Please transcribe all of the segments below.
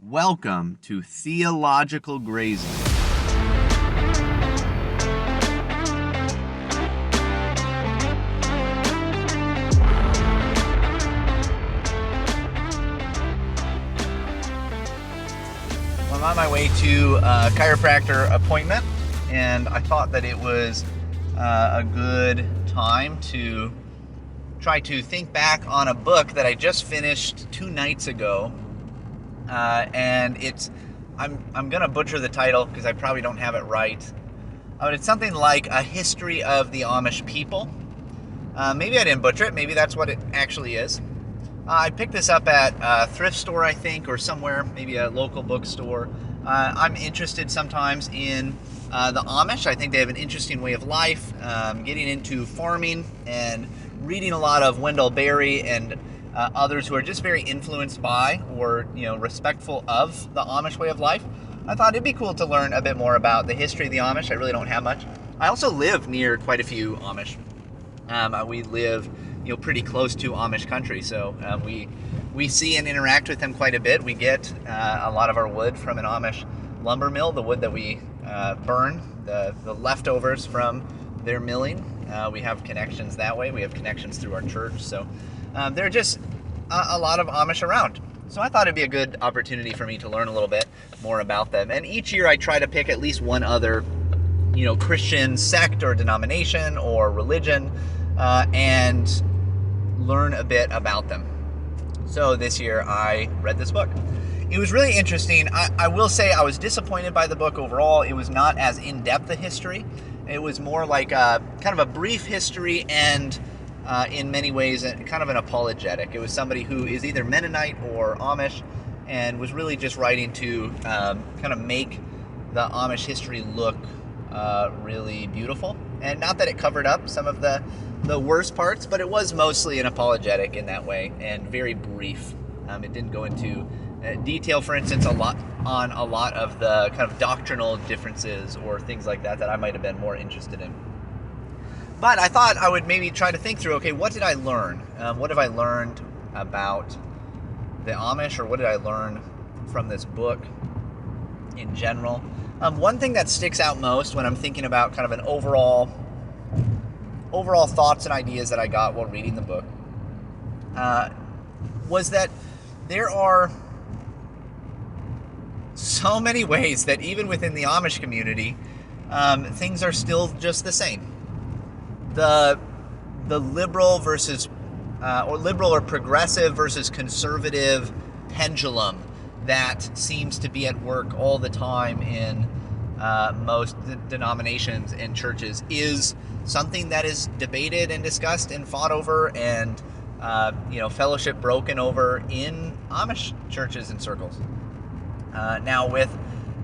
Welcome to Theological Grazing. I'm on my way to a chiropractor appointment, and I thought that it was a good time to try to think back on a book that I just finished 2 nights ago. And I'm gonna butcher the title because I probably don't have it right, but it's something like A History of the Amish People. Maybe I didn't butcher it, maybe that's what it actually is. I picked this up at a thrift store, I think, or somewhere, maybe a local bookstore. I'm interested sometimes in the Amish. I think they have an interesting way of life, getting into farming and reading a lot of Wendell Berry and others who are just very influenced by or respectful of the Amish way of life. I thought it'd be cool to learn a bit more about the history of the Amish. I really don't have much. I also live near quite a few Amish. We live pretty close to Amish country, so we see and interact with them quite a bit. We get a lot of our wood from an Amish lumber mill, the wood that we burn, the leftovers from their milling. We have connections that way. We have connections through our church, so there are just a lot of Amish around. So I thought it'd be a good opportunity for me to learn a little bit more about them. And each year I try to pick at least one other Christian sect or denomination or religion and learn a bit about them. So this year I read this book. It was really interesting. I will say I was disappointed by the book overall. It was not as in-depth a history. It was more like a kind of a brief history and in many ways kind of an apologetic. It was somebody who is either Mennonite or Amish and was really just writing to kind of make the Amish history look really beautiful. And not that it covered up some of the worst parts, but it was mostly an apologetic in that way and very brief. It didn't go into detail, for instance, a lot of the kind of doctrinal differences or things like that I might have been more interested in. But I thought I would maybe try to think through, okay, what did I learn? What have I learned about the Amish, or what did I learn from this book in general? One thing that sticks out most when I'm thinking about kind of an overall thoughts and ideas that I got while reading the book was that there are so many ways that even within the Amish community, things are still just the same. The liberal versus or liberal or progressive versus conservative pendulum that seems to be at work all the time in most denominations and churches is something that is debated and discussed and fought over and fellowship broken over in Amish churches and circles. Now with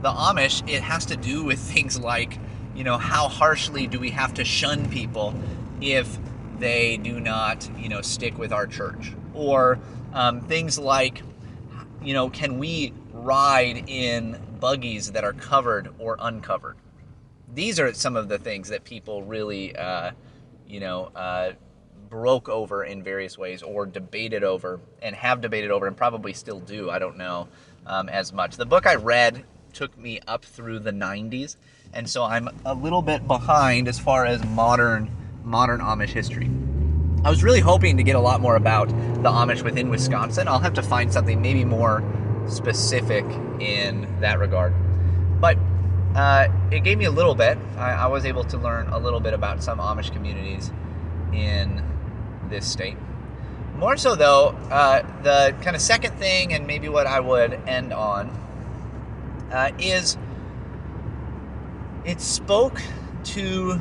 the Amish, it has to do with things like how harshly do we have to shun people if they do not stick with our church, or things like can we ride in buggies that are covered or uncovered? These are some of the things that people really broke over in various ways, or debated over, and have debated over, and probably still do. I don't know as much. The book I read took me up through the 90s, and so I'm a little bit behind as far as modern Amish history. I was really hoping to get a lot more about the Amish within Wisconsin. I'll have to find something maybe more specific in that regard. But it gave me a little bit. I was able to learn a little bit about some Amish communities in this state. More so, though, the kind of second thing, and maybe what I would end on, is it spoke to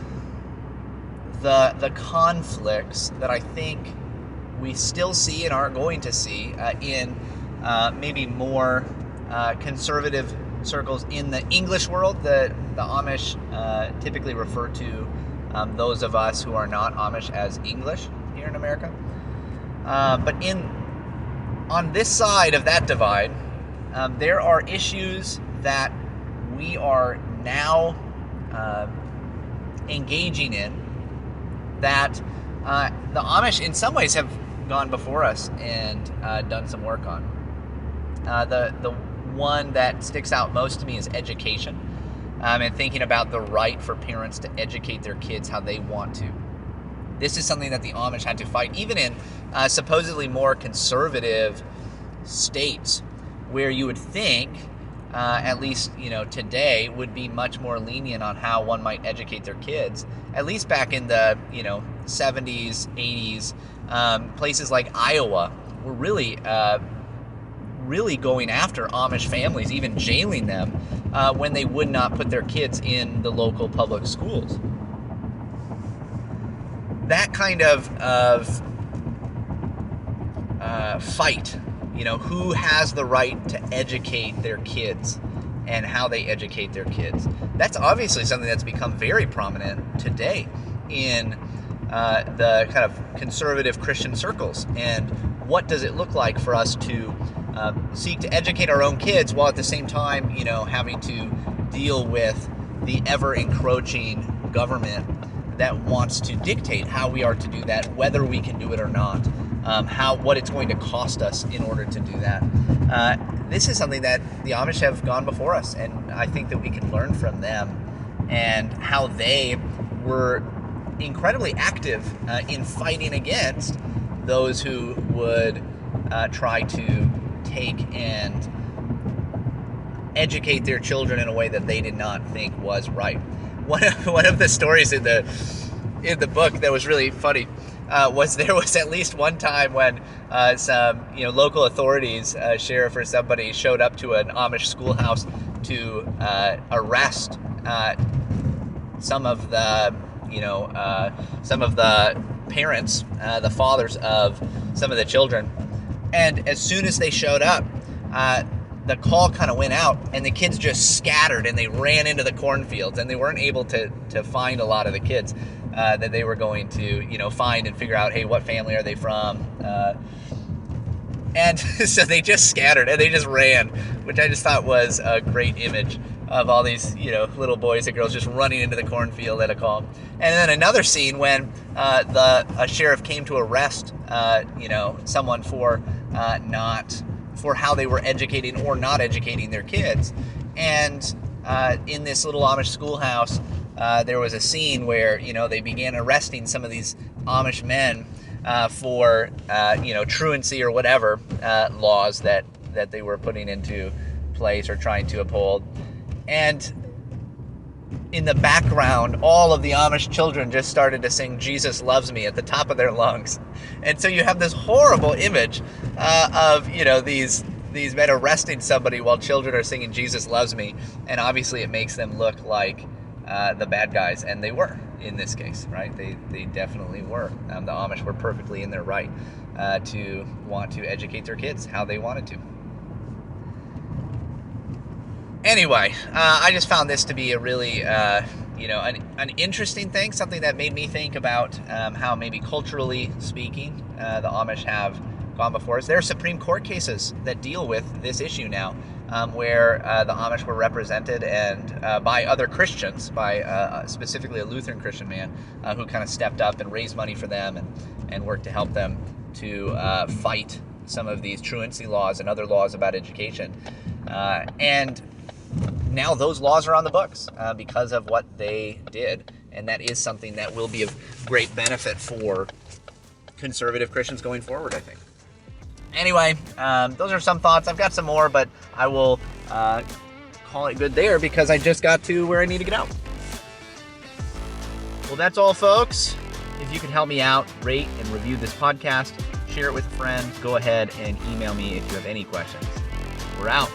the conflicts that I think we still see and are going to see in maybe more conservative circles in the English world. The Amish typically refer to those of us who are not Amish as English here in America. But on this side of that divide, there are issues that we are now engaging in that the Amish in some ways have gone before us and done some work on. The one that sticks out most to me is education, and thinking about the right for parents to educate their kids how they want to. This is something that the Amish had to fight, even in supposedly more conservative states, where you would think, at least today, would be much more lenient on how one might educate their kids. At least back in the 70s, 80s, places like Iowa were really going after Amish families, even jailing them when they would not put their kids in the local public schools. That kind of fight, who has the right to educate their kids and how they educate their kids. That's obviously something that's become very prominent today in the kind of conservative Christian circles. And what does it look like for us to seek to educate our own kids while at the same time, having to deal with the ever-encroaching government that wants to dictate how we are to do that, whether we can do it or not, what it's going to cost us in order to do that. This is something that the Amish have gone before us, and I think that we can learn from them and how they were incredibly active in fighting against those who would try to take and educate their children in a way that they did not think was right. One of the stories in the book that was really funny was there was at least one time when some local authorities, sheriff or somebody, showed up to an Amish schoolhouse to arrest some of the parents, the fathers of some of the children. And as soon as they showed up, the call kind of went out, and the kids just scattered, and they ran into the cornfields, and they weren't able to find a lot of the kids that they were going to find and figure out, hey, what family are they from? And so they just scattered, and they just ran, which I just thought was a great image of all these little boys and girls just running into the cornfield at a call. And then another scene when a sheriff came to arrest someone for how they were educating or not educating their kids. And in this little Amish schoolhouse, there was a scene where they began arresting some of these Amish men for truancy or whatever laws that they were putting into place or trying to uphold. And in the background, all of the Amish children just started to sing "Jesus Loves Me" at the top of their lungs. And so you have this horrible image of these men arresting somebody while children are singing "Jesus Loves Me," and obviously it makes them look like the bad guys, and they were in this case, right? They definitely were. The Amish were perfectly in their right to want to educate their kids how they wanted to. Anyway, I just found this to be a really, an interesting thing, something that made me think about how maybe culturally speaking, the Amish have gone before us. There are Supreme Court cases that deal with this issue now, where the Amish were represented and by other Christians, by specifically a Lutheran Christian man who kind of stepped up and raised money for them and worked to help them to fight some of these truancy laws and other laws about education. And now those laws are on the books because of what they did, and that is something that will be of great benefit for conservative Christians going forward, I think. Anyway, those are some thoughts. I've got some more, but I will call it good there because I just got to where I need to get out. Well, that's all, folks. If you could help me out, rate and review this podcast, share it with a friend, go ahead and email me if you have any questions. We're out.